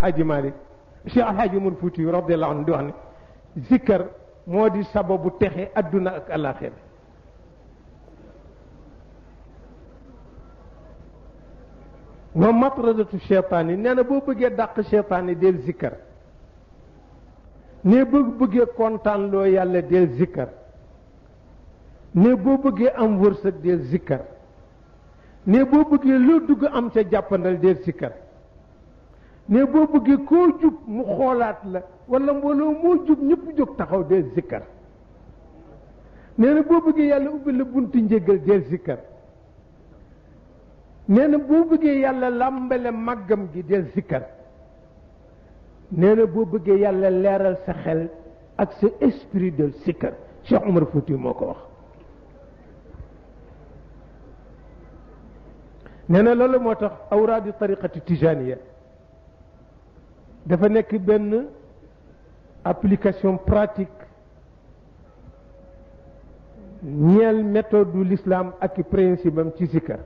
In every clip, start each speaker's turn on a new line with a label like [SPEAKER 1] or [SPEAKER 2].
[SPEAKER 1] Haji Malik Cheikh Alhaji Umar Fuuti radiyallahu anhu di wax ne zikkar moo di sababu texe adduna ak alaxira moom matradatu cheytaan yi nee na boo bëggee dàq cheytaan yi del zikkar ne boo bëggee kontaan loo yàlla del zikkar ne boo bëggee am wërsëg del zikkar ne boo bëggee loo dugg am ca jàppandal del zikkar ne boo bëggee koo jub mu xoolaat la wala mbooloo moo jub ñëpp jóg taxaw del zikkar nee na boo bëggee yàlla ubbi la buntu njéggal del zikkar nee na boo bëggee yàlla làmbale màggam gi del zikkar nee na boo bëggee yàlla leeral sa xel ak sa esprit del zikkar Cheikh Umar Fouti moo ko wax nee na loolu moo tax awraadi tariqati tijaniya dafa nekk benn application pratique ñeel méthode du l'islam ak principe am ci zikkar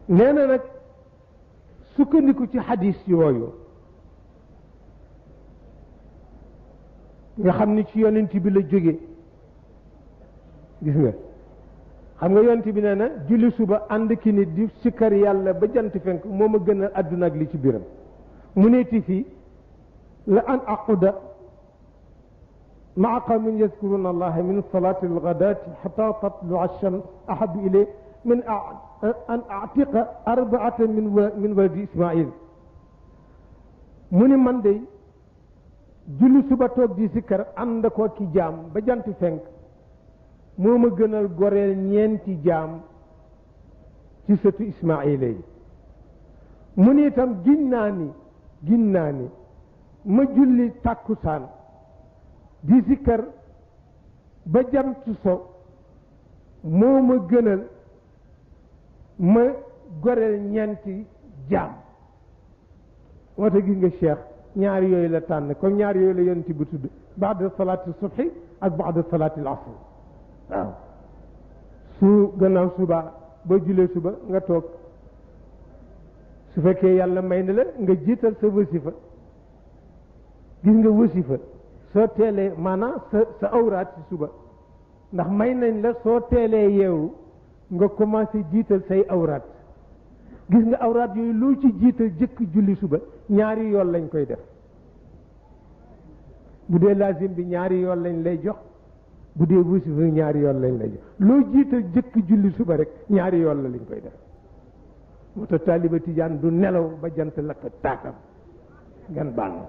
[SPEAKER 1] nee na nag sukkandiku ci xadis yooyu nga xam ni ci yonent bi la jóge gis nga xam nga yonent bi nee na julli suba ànd ki nit di sikkar yàlla ba jant fenk moo ma gënal àdduna ak li ci biiram mu neeti fii la an aquda maa qawmin yazkuruna allaha min salati alghadati xata tatlu alshams ahabu ilay min an atiqa arbaatan min waladi ismail mu ni man de julli suba toog di sikkar ànd ko ki jaam ba jant fenk moo ma gënal goreel ñeenti jaam ci sëtu ismaila yi mu ni itam giñ naa ni ma julli tàkkusaan di sikkar ba jant so moo ma gënal ma goreel ñeenti jaam moo tax gis nga cheikh ñaari yooyu la tànn comme ñaari yooyu la yonent bi tudd baada salaati subhi ak baada salaati al-asr waaw su gannaaw suba boo julee suba nga toog su fekkee yàlla may na la nga jiital sa wasifa gis nga wasifa soo teelee maanaam sa awraat ci suba ndax may nañ la soo teelee yeewu nga commencé jiital say awraat gis nga awraat yooyu loo ci jiital jëkk julli suba ñaari yoon lañ koy def bu dee lazim bi ñaari yoon lañ lay jox bu dee wasifa ñaari yoon lañ lay jox loo jiital jëkk julli suba rek ñaari yoon la lañ koy def moo tax taaliba tijaan du nelaw ba jant lakk taakam ngeen baal ma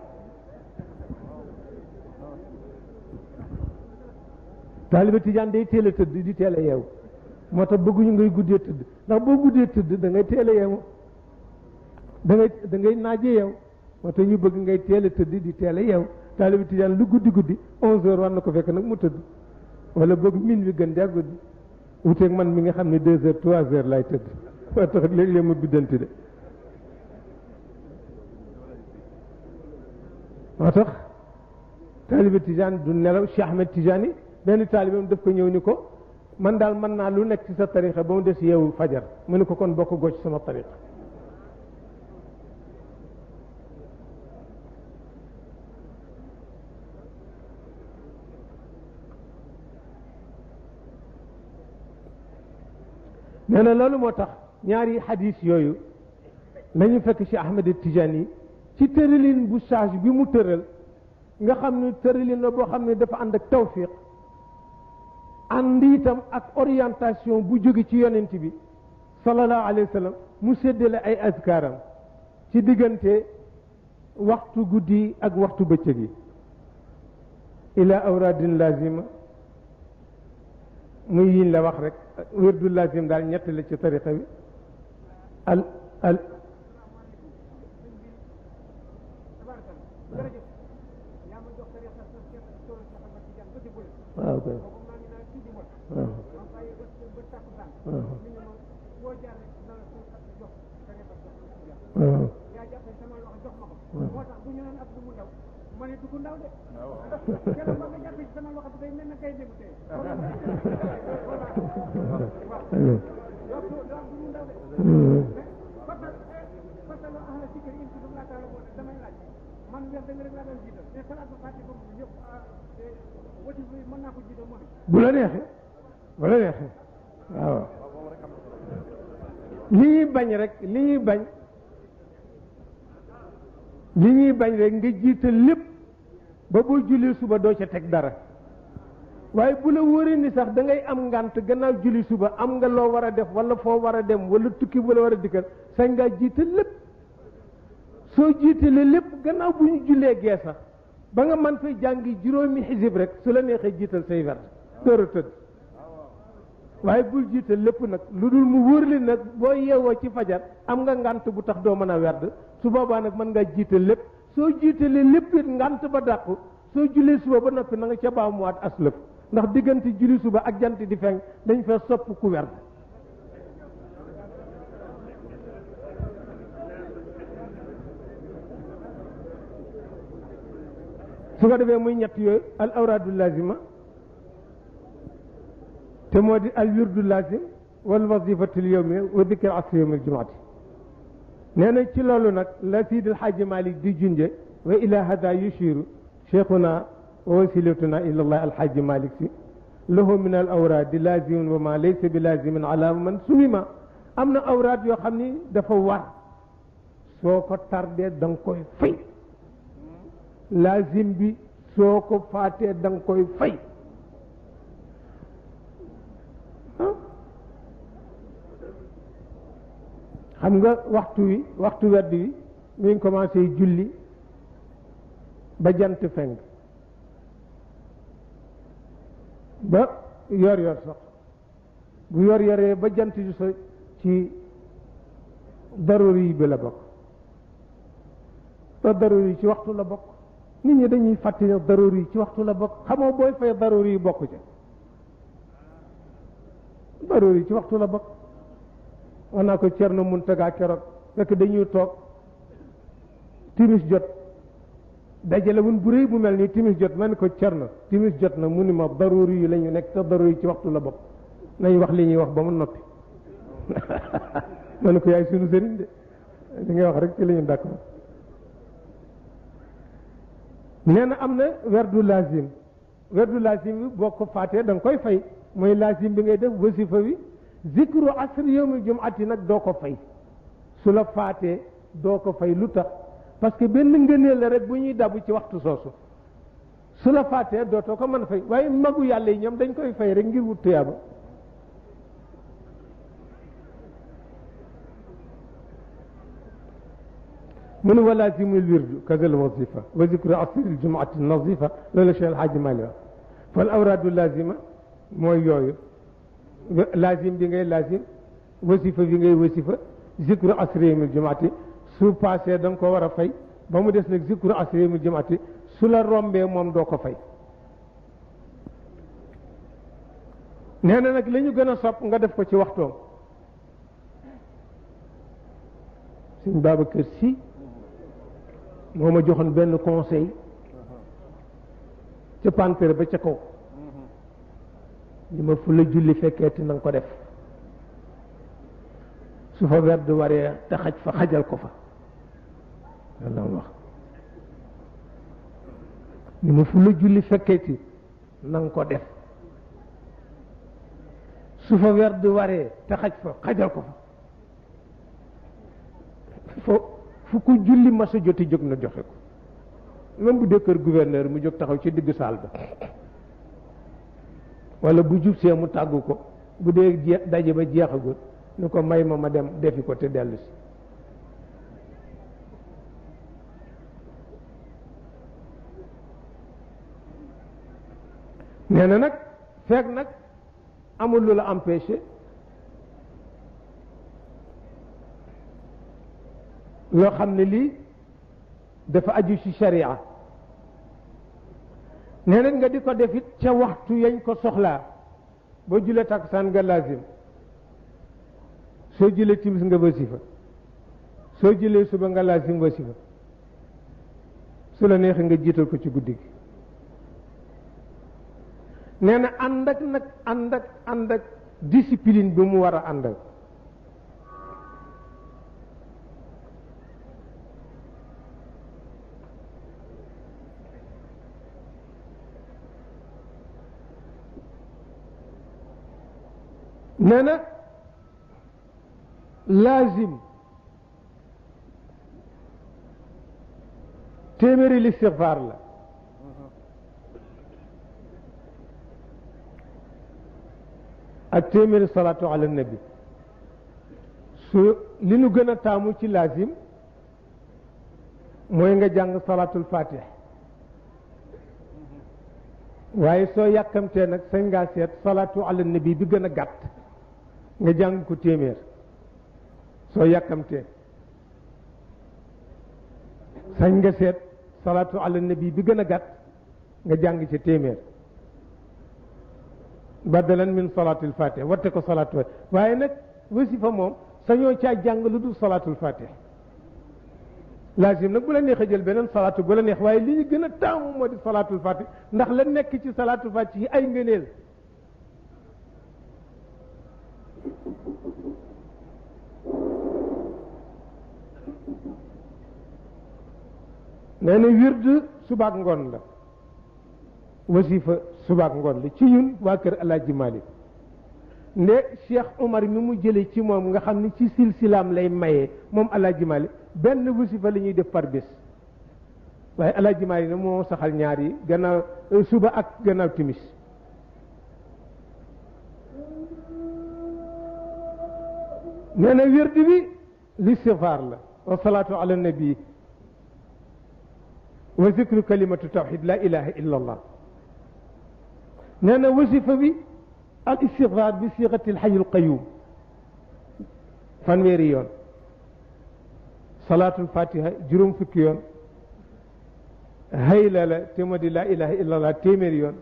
[SPEAKER 1] taaliba tijaan day teel a tëdd di teel a yeewu moo tax bëgguñu ngay guddee tëdd ndax boo guddee tëdd da ngay teel a yeewu da ngay naaje yeew moo tax ñu bëgg ngay teel a tëdd di teel a yeewu taaliba tijaan lu guddi 11 heures war na ko fekk nag mu tëdd wala boog min wi gën daa guddi wuteeg man mi nga xam ne 2 heures 3 heures lay tëdd moo tax léeg-léeg ma biddanti de moo tax taaliba tijaan du nelaw Cheikh Ahmed Tijani benn taalibam daf ko ñëw ni ko man daal mën naa lu nekk ci sa tarixa ba mu des yeewu fajar mu ne ko kon bokk goo ci sama tarixa nee na loolu moo tax ñaari xadis yooyu nañu fekk ci Ahmed Tijani ci tëralin bu sage bi mu tëral nga xam ne tëralin la boo xam ne dafa ànd ak tawfiq ànd itam ak orientation bu jóge ci yonent bi sallallahu alayhi wa sallam mu séddale ay azkaaram ci diggante waxtu guddi ak waxtu bëccëg yi ila awradin lazima muy yiñ la wax rek wérdu lazim daal ñett la ci tariqa bi al waaw kay
[SPEAKER 2] ma ne dugg ndaw de.
[SPEAKER 1] bu la neexee bu la neexee waaw li ñuy bañ rek li ñuy bañ rek nga jiital lépp ba boo julli suba doo ca teg dara waaye bu la wóoree ni sax da ngay am ngànt gannaaw julli suba am nga loo war a def wala foo war a dem wala tukki bu la war a dikkal sañ ngaa jiital lépp soo jiitalee lépp gannaaw bu ñu jullee gee sax ba nga mën fay jàngi juróomi xisib rek su la neexee jiital say werd door a tëdd waaye bul jiital lépp nag lu dul mu wóor li nag boo yeewoo ci fajar am nga ngànt bu tax doo mën a werd su boobaa nag mën ngaa jiital lépp soo jiitalee lépp it ngànt ba dàqu soo jullee suba ba noppi na nga ca baamuwaat aslëf ndax diggante julli suba ak jant di fenk dañ fee sopp ku werd su ko defee muy ñett yooyu al awraadu lazima te moo di al wirdu lazim wal wazifatul yawmi wa dikr asri yawmil jumaati nee na ci loolu nag la Seydi El Hadji Malick di junje wa ila hada yushiru cheikhuna wa wasilatuna ila allah alhaji Malick si lahu min al awraadi lazimun wa ma laysa bi lazimin ala man suwima am na awraad yoo xam ni dafa war soo ko tardee da nga koy fay lazim bi soo ko faatee da nga koy fay xam nga waxtu werd wi mi ngi commencé julli ba jant fenk ba yor sax bu yoree ba jant ju so ci daruri bi la bokk te daruri ci waxtu la bokk nit ñi dañuy fàtte ne daruri ci waxtu la bokk xamoo booy fay daruri yi bokk ci daruri ci waxtu la bokk wax naa ko Cerno Muntaga keroog fekk dañuy toog timis jot dajale wun bu rëy bu mel nii timis jot ma ne ko Cerno timis jot na mu ni ma daruri yi la ñu nekk te daruri yi ci waxtu la bokk nañ wax li ñuy wax ba mu noppi ma ne ko yaay sunu sëriñ de li ngay wax rek ci la ñu d'accord nee na am na werdu lazim bi boo ko faatee da nga koy fay mooy lazim bi ngay def wasifa bi zikru asri yawmil jumu'ati nag doo ko fay su la faatee doo ko fay lu tax parce que benn ngëneel la rek bu ñuy dabu ci waxtu soosu su la faatee dootoo ko mën a fay waaye magu yàlla yi ñoom dañ koy fay rek ngir wut tuyaaba من ولازم الورد كذا الوظيفة وذكر عصير الجمعة النظيفة لولا شيء الحاج مالي فالأوراد اللازمة موي يوي لازم بيغي لازم وظيفة بيغي وظيفة ذكر عصير يوم الجمعة سو باسي دنكو ورا فاي بامو ديس نك ذكر عصير يوم الجمعة سولا رومبي موم دوكو فاي نانا نك لي ñu gëna sopp nga def ko ci waxtoom Sëñ Babacar Sy moo ma joxoon benn conseil ca pantere ba ca kaw li ma fu la julli fekkeeti na nga ko def su fa werd waree te xaj fa xajal ko fa yàlla wax li ma fu la julli fekkeeti na nga ko def su fa werd waree te xaj fa xajal ko fa fu ko julli masa joti jóg na joxe ko même bu dee kër gouverneur mu jóg taxaw ci digg saal ba wala bu jub see mu tàggu ko bu dee daje ba jeexagul ni ko may ma dem defi ko te dellu si nee na nag fekk nag amul lu la empêché loo xam ne lii dafa aju ci sharia nee na nga di ko def it ca waxtu yañ ko soxlaa boo julee takkusaan nga lazim soo julee timis nga wasifa soo julee suba nga lazim wasifa su la neexee nga jiital ko ci guddi gi nee na ànd ak discipline bi mu war a àndal. nee na laazim téeméeri listixfaar la ak téeméeri salaatu ala nabi su li nu gën a taamu ci laazim mooy nga jàng salaatul fatih waaye soo yàkkamtee nag sañ ngaa seet salaatu ala nabi bi gën a gàtt nga jàng ko téeméer soo yàkkamtee sañ nga seet salaatu ala nabi bi gën a gàtt nga jàng ci téeméer badalan min salaatul fatih watte ko salaatu waaye nag wasifa moom sañoo caa jàng lu dul salaatul fatih laazim nag bu la neexee jël beneen salaatu bu la neex waaye li ñu gën a taamu moo di salaatul fatih ndax la nekk ci salaatul fatih yi ay ngëneel nee na wird subaak ngoon la wasifa subaak ngoon la ci ñun waa kër Alaaji Malik nde Cheikh Omar mi mu jële ci moom nga xam ni ci silsilaam lay mayee moom Alaaji Malik benn wasifa la ñuy def par bés waaye Alaaji Malik na moo saxal ñaar yi gannaaw suba ak gannaaw timis nee na wird bi listixfaar la wa salaatu ala nabi wa zikru kalimatu tawxid la ilaha illa allah nee na wasifa bi al istixfaar bi siixati alxayyul qayyum fanweeri yoon salaatul fatiha juróom fukki yoon hayla la te moo di la ilaha illa allah téeméeri yoon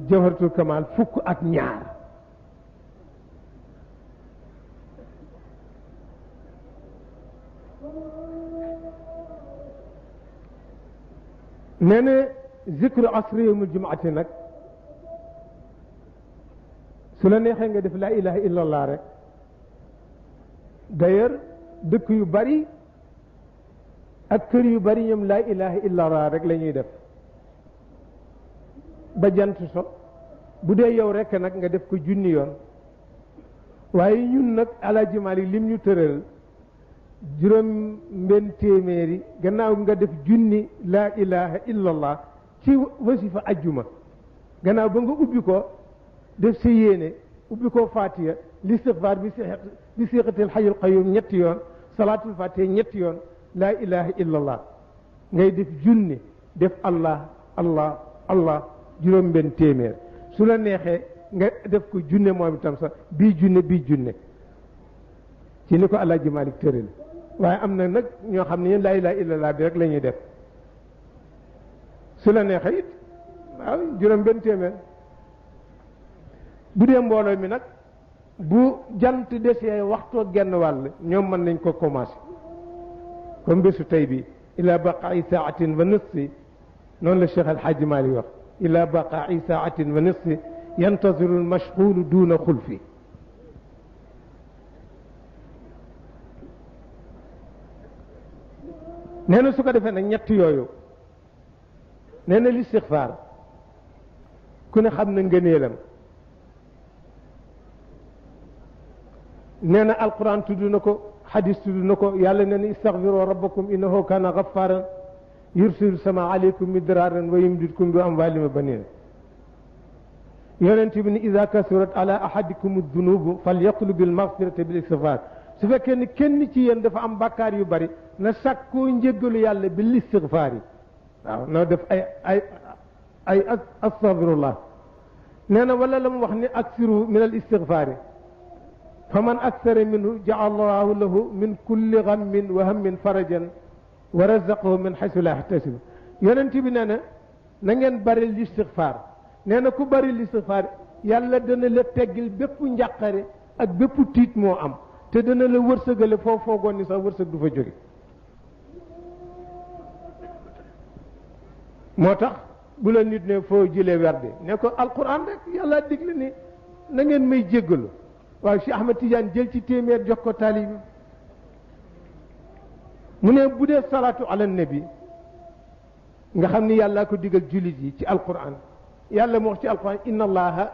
[SPEAKER 1] jawharatul kamal fukk ak ñaar nee na zikru asri yawmul jumaati nag su la neexee nga def laa ilaha illa allah rek d'ailleurs dëkk yu bari ak kër yu bari ñoom laa ilaha illa allah rek la ñuy def ba jant so bu dee yow rek nag nga def ko junni yoon waaye ñun nag Alaaji Maalik lim ñu tëral juróom mbenn téeméeri gannaaw nga def junni laa ilaha illa allah ci wasifa ajjuma gannaaw ba nga ubbi ko def sa yéene ubbi ko fatiha listixfaar bi siixatil xayyul qayyum ñetti yoon salaatul fatiha ñetti yoon laa ilaha illa allah ngay def junni def allah allah allah juróom benn téeméer su la neexee nga def ko junne moom itam sax bii junne ci ni ko Alaaji Malik tëral waaye am na nag ñoo xam ne laa ilaha illa allah bi rek la ñuy def su la neexee it waaw juróom benn téeméer bu dee mbooloo mi nag bu jant desee waxtoo genn wàll ñoom mën nañ ko commencé comme bésu tey bi ila baqaai saatin wa nisfi noonu la Cheikh Alhaaji Malik wax ila baqaai saatin wa nisfi yantaziru almashghulu duna xulfi nee na su ko defee nag ñett yooyu nee na listixfaar ku ne xam na ngëneelam nee na alquran tudd na ko xadis tudd na ko yàlla nee na istaxfiru rabbakum innahu kana gaffaran yursilu sama aleykum midraaran wa yumdidkum bi amwaalin wa baniin yonent bi ni ida kasurat ala ahadikum dunubu falyatlub bil magfirata bil istigfaar su fekkee ni kenn ci yéen dafa am bàkkaar yu bari na sàkkoo njéggalu yàlla bil istigfaar yi waaw na def ay astafirullah nee na wala la mu wax ni aksiru min al istigfaar yi fa man aksara minhu jaala allahu lahu min kulli gammin wa hammin farajan wa razaqahu min xaysu la yaxtasib yonent bi nee na ngeen bari listigfaar nee na ku bari listigfaar yàlla dana la teggil bépp njàqare ak bépp tiit moo am te dana la wërsëgale foo foogoon ni sax wërsëg du fa jóge moo tax bu la nit ne foo jëlee werde ne ko alquran rek yàlla digle ni na ngeen may jéggalu waaw Cheikh Ahmed Tidiane jël ci téeméer jox ko taalibi mu ne bu dee salaatu ala nabi nga xam ni yàllaa ko digal jullit yi ci alquran yàlla mu wax ci alquran inna allaha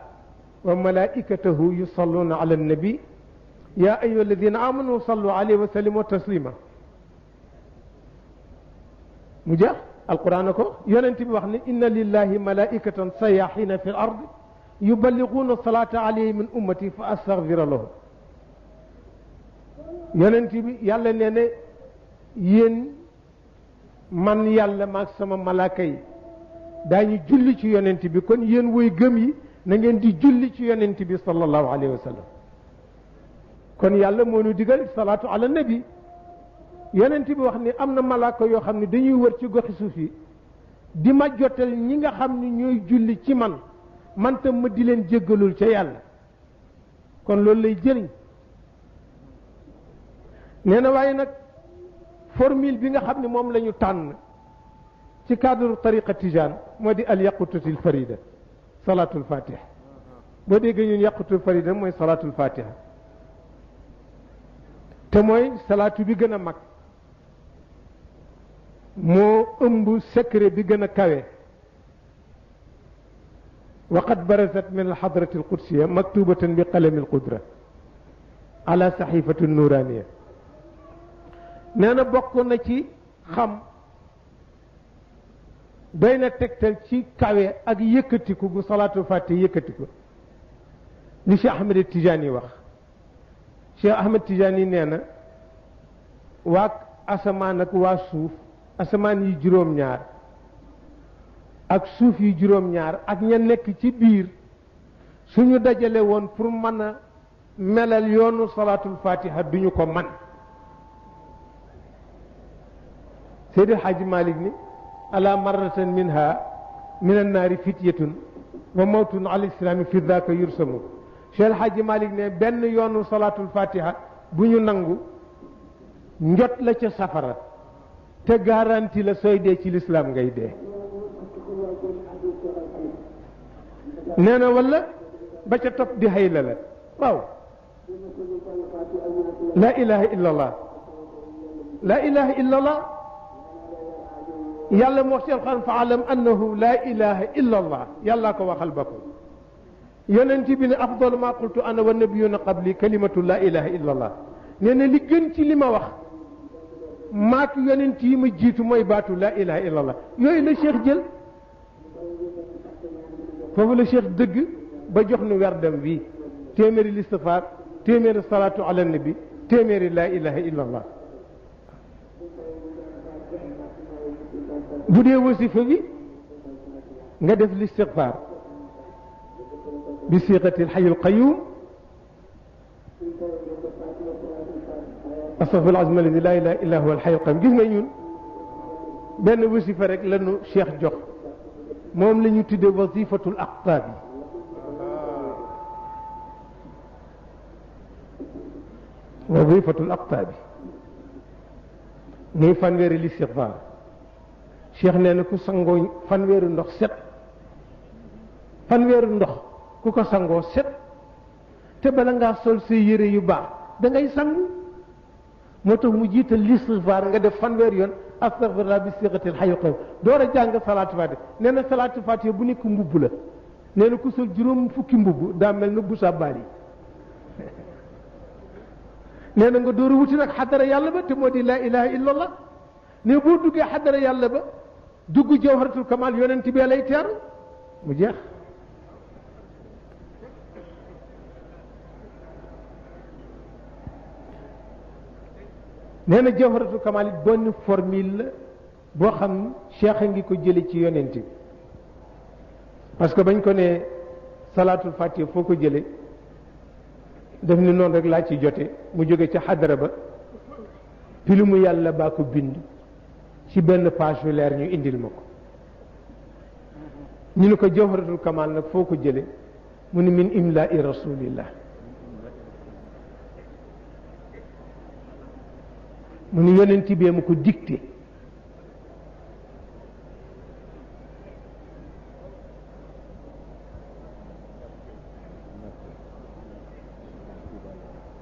[SPEAKER 1] wa malaikatahu yusalluna ala nabi ya ayuha alladina amanu sallu alayhi wa sallimu taslima mu jeex alquran ko yonent bi wax ne inna lillahi malaikatan sayahina fi l ard yuballighuuna salata alayhi min ummati fa astaghfira lahum yonent bi yàlla nee ne yéen man yàlla maag sama malaaka yi daañu julli ci yonent bi kon yéen woy gëm yi na ngeen di julli ci yonent bi sallallahu alayhi wa sallam kon yàlla moo ñu digal salaatu ala nabi yonent bi wax ni am na malaaka yoo xam ne dañuy wër ci goxi suuf yi di ma jotal ñi nga xam ne ñooy julli ci man man tam ma di leen jéggalul ca yàlla kon loolu lay jëriñ nee na waaye nag formule bi nga xam ne moom la ñu tànn ci cadre tariqa tijaan moo di al yaqutatil farida salaatul fatiha boo déggee ñun yaqutatul farida mooy salaatul fatiha te mooy salaatu bi gën a mag moo ëmb secret bi gën a kawe waqad barazat min alxadrati alqudsiya maktubatan bi qalami alqudra ala saxifati nuraniya nee na bokk na ci xam doy na tegtal ci kawe ak yëkkatiku gu salaatul fatiha yëkkatiku li Cheikh Ahmed Tidiane wax Cheikh Ahmed Tidiane nee na waa asamaan ak waa suuf asamaan yi juróom-ñaar ak suuf yi juróom-ñaar ak ña nekk ci biir suñu dajale woon pour mën a melal yoonu salaatul fatiha duñu ko man Seydi Hadji Malick ni ala marratan minha min annaari fityatun wa mawtun ala islami fi daaka yursamu Cheikh Hadji Malick ne benn yoonu salaatul fatiha bu ñu nangu njot la ca safara te garanti la sooy dee ci lislaam ngay dee nee na wala ba ca topp di hayla la waaw la ilaha illa allah la ilaha illa allah yàlla moo wax ci alxuraan fa alam annahu la ilaha illa allah yàllaa ko waxal boppam yonent bi ne afdalu ma qultu ana wa nabiyuna qabli kalimatu la ilaha illa allah nee na li gën ci li ma wax maak yonent yi ma jiitu mooy baatu la ilaha illa allah yooyu la cheikh jël foofu la cheikh dëgg ba jox nu werdam wi téeméeri listifaar téeméeri salaatu ala nabi téeméeri la ilaha illa allah bu dee wasifa bi nga def listigfaar bi siqati alxayu alqayum astaghfirullah azim alladi la ilaha illa huwa alxayu alqayum gis nga ñun benn wasifa rek lanu cheikh jox moom la ñu tuddee wasifatul aqtaab yi wasifatul aqtaab yi muy fanweeri listigfaar cheikh nee na ku sangoo fanweeru ndox set fanweeru ndox ku ko sangoo set te bala ngaa sol sa yére yu baax da ngay sangu moo tax mu jiital listigfaar nga def fanweer yoon astaghfirullah bi siqatil hayy qayyum door a jàng salaatu fatiha nee na salaatu fatiha bu nekk mbubb la nee na ku sol juróom fukki mbubb daa mel na bu sa baal yi nee na nga door a wuti nag xadara yàlla ba te moo di laa ilaha illallah ne boo duggee xadara yàlla ba dugg jawharatul kamal yonent bi lay teeru mu jeex nee na jawharatul kamal it benn formule la boo xam cheikh a ngi ko jële ci yonent bi parce que bañ ko ne salaatul fatiha foo ko jële def ni noonu rek laa ci jote mu jóge ca xadara ba pilimu yàlla baa ko bind ci benn page yu leer ñu indil ma ko ñu ne ko jawharatul kamal nag foo ko jële mu ni min imla'i rasulillah mu ni yonent bi ma ko dicté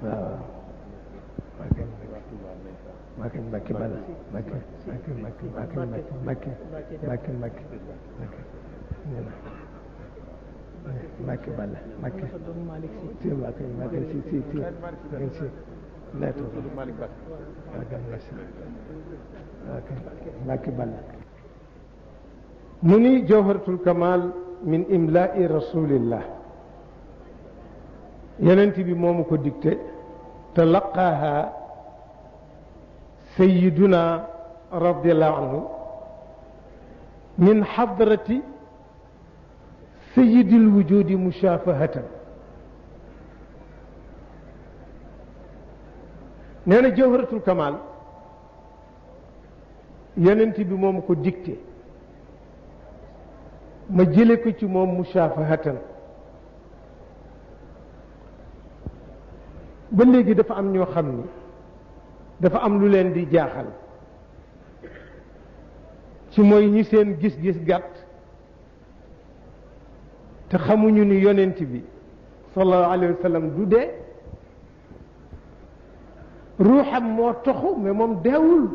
[SPEAKER 1] waaw Mbacke bala Mbacke bala Mbacke si neeto Mbacke bala mu ni jawharatul kamal min imla'i rasulillah yonent bi moomu ko dicté talaqaaha sayyiduna radiyallahu anhu min hadrati sayyidil wujudi mushafahatan nee na jawharatul kamal yonent bi moomu ko dicté ma jële ko ci moom mushafahatan ba léegi dafa am ñoo xam ni dafa am lu leen di jaaxal ci mooy ñi seen gis-gis gàtt te xamuñu ni yonent bi sallallahu alayhi wa sallam du dee ruuxam moo toxu mais moom deewul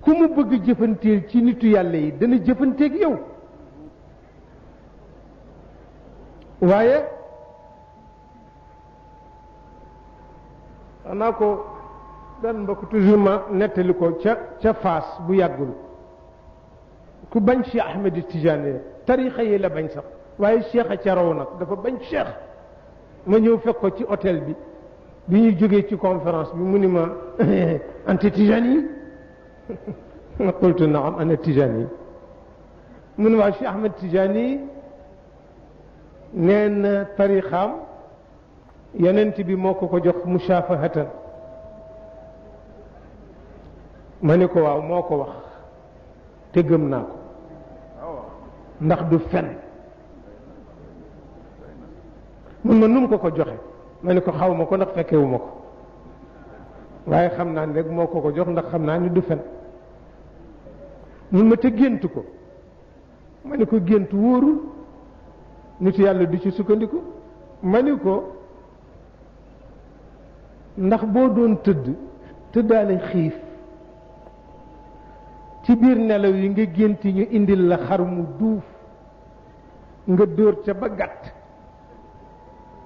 [SPEAKER 1] ku mu bëgg jëfanteel ci nitu yàlla yi dana jëfanteeg yow waaye xanaa ko benn mbokk toujours ma nettali ko ca Faas bu yàggul ku bañ Cheikh Ahmed Tidiane tarixa yi la bañ sax waaye Cheikh a ca raw nag dafa bañ Cheikh ma ñëw fekk ko ci hôtel bi ñuy jógee ci conférence bi mu ni ma anti Tidiane yi ma qultu naam ana Tidiane yi mu ni waa Cheikh Ahmed Tidiane yi nee na tarixaam yonent bi moo ko jox mushafahatan ma ne ko waaw moo ko wax te gëm naa ko ndax du fen mun ma num ko joxe ma ne ko xaw ma ko ndax fekkewu ma ko waaye xam naa ne rek moo ko jox ndax xam naa ni du fen mun ma te gént ko ma ne ko gént wóorul nit yàlla du ci sukkandiku ma ni ko ndax boo doon tëddaale xiif ci biir nelaw yi nga gént ñu indil la xar mu duuf nga dóor ca ba gàtt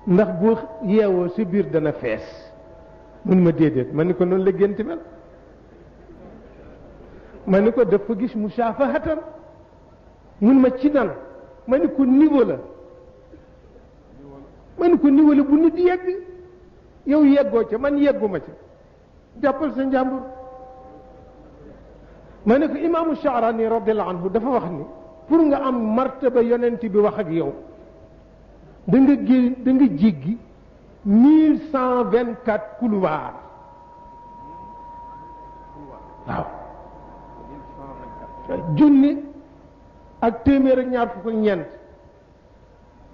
[SPEAKER 1] ndax boo yeewoo si biir dana fees mun ma déedéet ma ni ko noonu la gént mel ma ni ko dafa gis mushafahatan mun ma ci nan ma ni ko niveau la ma ni ko niveau la bu nit yegg yow yeggoo ca man yegguma ca jàppal sa njàmbur ma ne ko imaamu Sha'rani radiyallahu anhu dafa wax ni pour nga am martaba yonent bi wax ak yow da nga jéggi 1124 couloir waaw junni ak téeméer ak ñaar fukk ak ñeent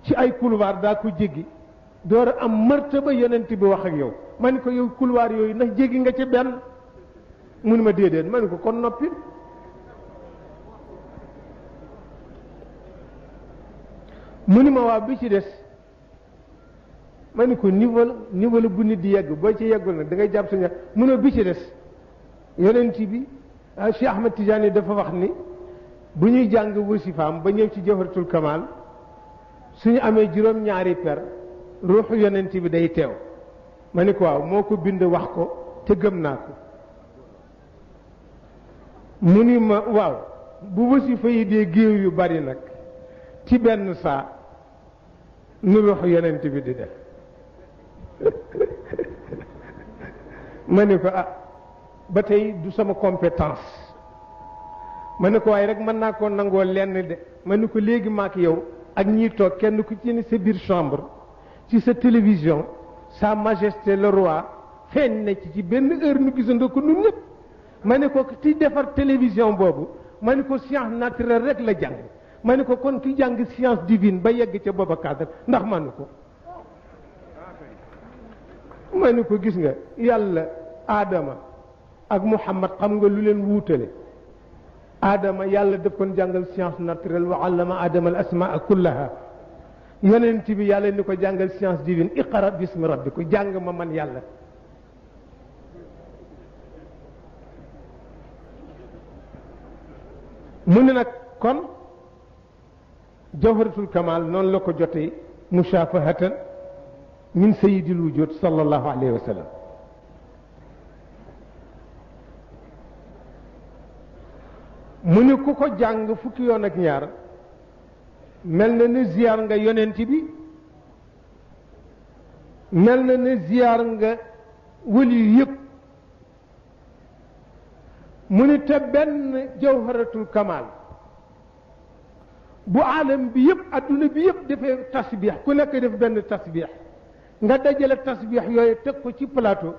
[SPEAKER 1] ci ay couloir daa ko jéggi door a am martaba yonent bi wax ak yow ma ne ko yow couloir yooyu ndax jéggi nga ca benn mun ma déedéet ma ne ko kon noppi mu ni ma waa bi ci des ma ne ko niveau la bu nit di yegg boo ci yeggul nag da ngay jàpp suñu mu ne bi ci des yonent bi Cheikh Ahmed Tidiane dafa wax ni bu ñuy jàng wasifaam ba ñëw ci jawharatul kamal suñu amee juróom-ñaari per ruuxu yonent bi day teew ma ni ko waaw moo ko bind wax ko te gëm naa ko mu ni ma waaw bu wasifa yi dee géew yu bari nag ci benn saa nu ruuxu yonent bi di def ma ni ko ba tey du sama compétence ma ni ko waaye rek mën naa koo nangoo lenn de ma ni ko léegi maak yow ak ñiy toog kenn ku ci ne sa biir chambre ci sa télévision sa majesté le roi feeñ na ci benn heure nu gisandoo ko nun ñëpp ma ne ko ci defar télévision boobu ma ne ko science naturelle rek la jàng ma ne ko kon ki jàng science divine ba yegg ca booba cadre ndax manu ko ma ne ko gis nga yàlla Adama ak Muhammad xam nga lu leen wuutale Adama yàlla daf kon jàngal science naturelle wa allama Adama al asmaa kullaha yonent bi yàlla ni ko jàngal science divine iqra bismi rabbika jàng ma man yàlla. mu ne nag kon jawharatul kamal noonu la ko jotee mushafahatan min sayyidil wujud sallallahu alayhi wa sallam. mu ni ku ko jàng fukki yoon ak ñaar mel na ne ziyaar nga yonent bi mel na ne ziyaar nga wali yëpp. mu ni te benn jawharatul kamal bu alam bi yëpp adduna bi yëpp dafay tasbix ku nekk def benn tasbix nga dajale tasbix yooyu teg ko ci plateau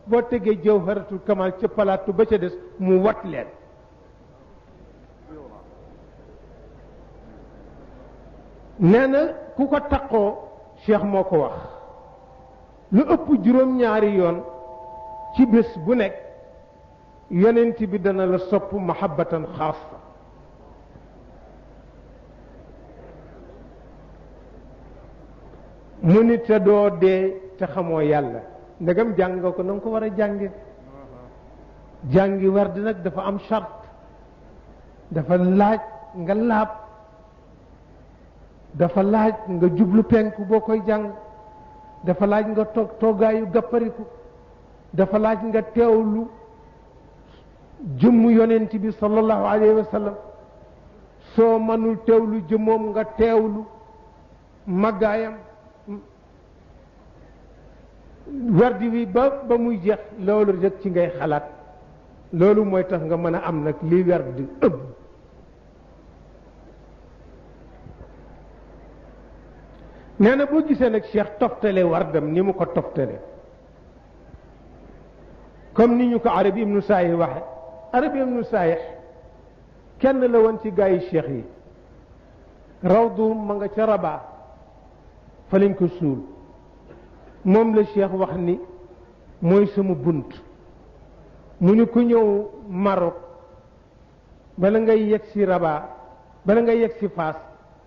[SPEAKER 1] boo tegee jawharatul kamal ci plateau ba ca des mu wat leen. nee na ku ko taqoo cheikh moo ko wax lu ëpp juróom-ñaari yoon ci bés bu nekk yonent bi dana la sopp mahabbatan xaasa. mu ni te doo dee te xamoo yàlla ndegam jàng nga ko na nga ko war a jànge. jàngi werd nag dafa am charte dafa laaj nga laab dafa laaj nga jublu penku boo koy jàng dafa laaj nga toog toogaayu gappariku dafa laaj nga teewlu jëmmu yonent bi sallallahu alayhi wa sallam soo mënul teewlu jëmmoom nga teewlu màggaayam werdi wi ba muy jeex loolu rek ci ngay xalaat loolu mooy tax nga mën a am nag li werdi ëpp. nee na boo gisee nag cheikh toftale wardam ni mu ko toftale comme ni ñu ko arabi ibnu saayih waxe arabi ibnu saayih kenn la woon ci gaa yi cheikh yi rawdu ma nga ca Rabat fa lañ ko suul moom la cheikh wax ni mooy sama bunt. mu ni ku ñëw Maroc bala ngay yegg si Rabat bala ngay yegg si Faas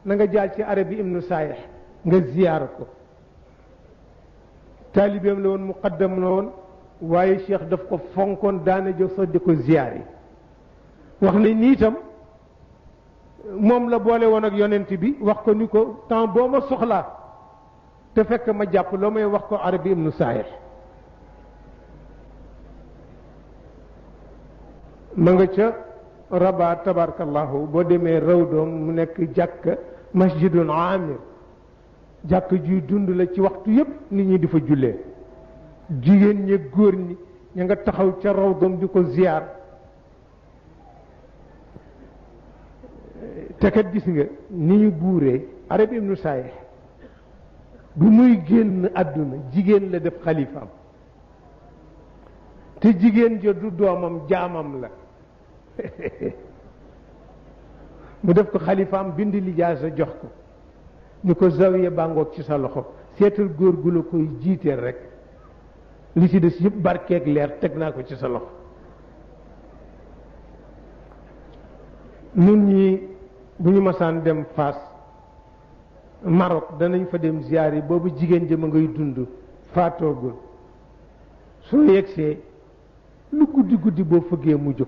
[SPEAKER 1] na nga jaar ci arabi ibnu saayih nga ziyaar ko. taalibeem la woon muqaddam la woon waaye cheikh daf ko fonkoon daana jox sax di ko ziyaar yi. wax na ni itam moom la boole woon ak yonent bi wax ko ni ko temps boo ma soxlaa te fekk ma jàpp loo may wax ko arabi ibnu saayih. ma nga ca Rabat tabarakallahu boo demee rawdoom mu nekk jàkk masjidun amir jàkk juy dund la ci waxtu yépp nit ñi di fa jullee jigéen ñi góor ñi ña nga taxaw ca rawdoom di ko ziyaar. te kat gis nga ni ñu buuree arabi ibnu saayih bu muy génn àdduna jigéen la def xalifaam te jigéen ja du doomam jaamam la mu def ko xalifaam bind lijaasa jox ko ni ko zawiya bàngoog ci sa loxo seetal góor gu la koy jiiteel rek li ci des yëpp barkeeg leer teg naa ko ci sa loxo. nun ñi bu ñu masaan dem Faas Maroc danañ fa dem ziyaar yi boobu jigéen jëm a ngay dund faatoogul soo yegsee lu guddi guddi boo fëggee mu jóg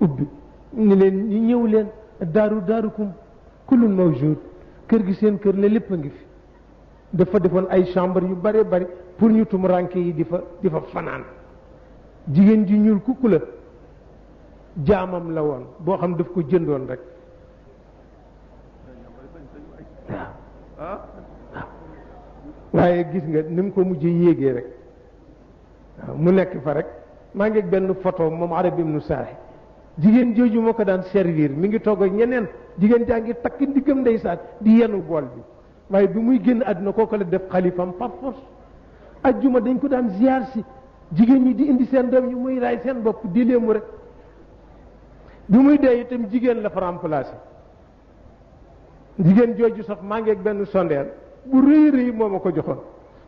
[SPEAKER 1] ubbi ni leen ñu ñëw leen daarukum kullun mawjud kër gi seen kër la lépp a ngi fi. dafa defoon ay chambre yu bare bari pour ñu tumuranke yi di fa fanaan. jigéen ji ñuul kukku la jaamam la woon boo xam daf ko jëndoon rek waaw waaye gis nga ni mu ko mujjee yéegee rek waaw mu nekk fa rek. maa ngi benn photo moom arabi ibnu saayih jigéen jooju moo ko daan servir mi ngi togg ak ñeneen jigéen jaa ngi takk ndiggam ndeysaan di yenu bool bi waaye bi muy génn àdduna kooku la def xalifam par force. ajjuma dañ ko daan ziyaar si jigéen ñi di indi seen doom ñu muy raay seen bopp di léemu rek bi muy dee itam jigéen la fa remplacé. jigéen jooju sax maa ngi benn sondeel bu rëy rëy moo ma ko joxoon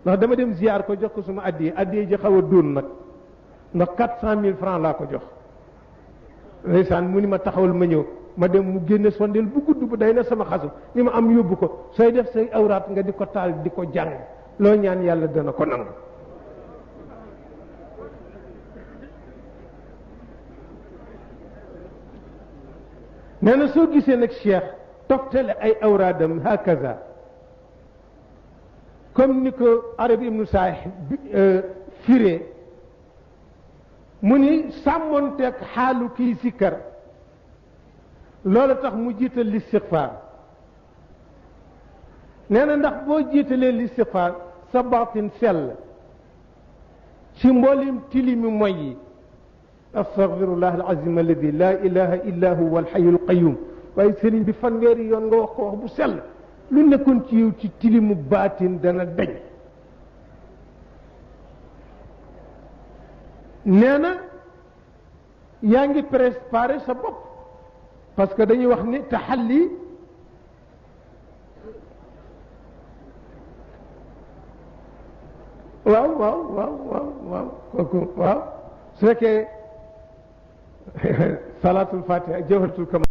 [SPEAKER 1] ndax dama dem ziyaar ko jox ko suma addiye ji xaw a dóon nag ndax 400 000 francs laa ko jox ndeysaan mu ni ma taxawal ma ñëw ma dem mu génne sondeel bu gudd bu day na sama xasu ni ma am yóbbu ko sooy def say awraat nga di ko taal di ko jàng loo ñaan yàlla dana ko nangu. nee na soo gisee nag cheikh toftale ay awraadam hakaza comme ni ko arab ibnu saah firee mu ni sàmmonteeg xaalu kii sikkar loolu tax mu jiital listixfaar nee na ndax boo jiitalee listixfaar sa baatin sell ci mboolem tilimi moy yi astaghfirullah alazim alladi la ilaha illa huwa alxayu alqayum waaye sëriñ bi fanweeri yoon nga wax ko wax bu sell lu nekkoon ci yow ci tilimu baatin dana dañ. nee na yaa ngi préparé sa bopp parce que dañuy wax ni taxalli waaw waaw waaw waaw waaw kooku waaw su fekkee salaatul fatiha jawharatul kamal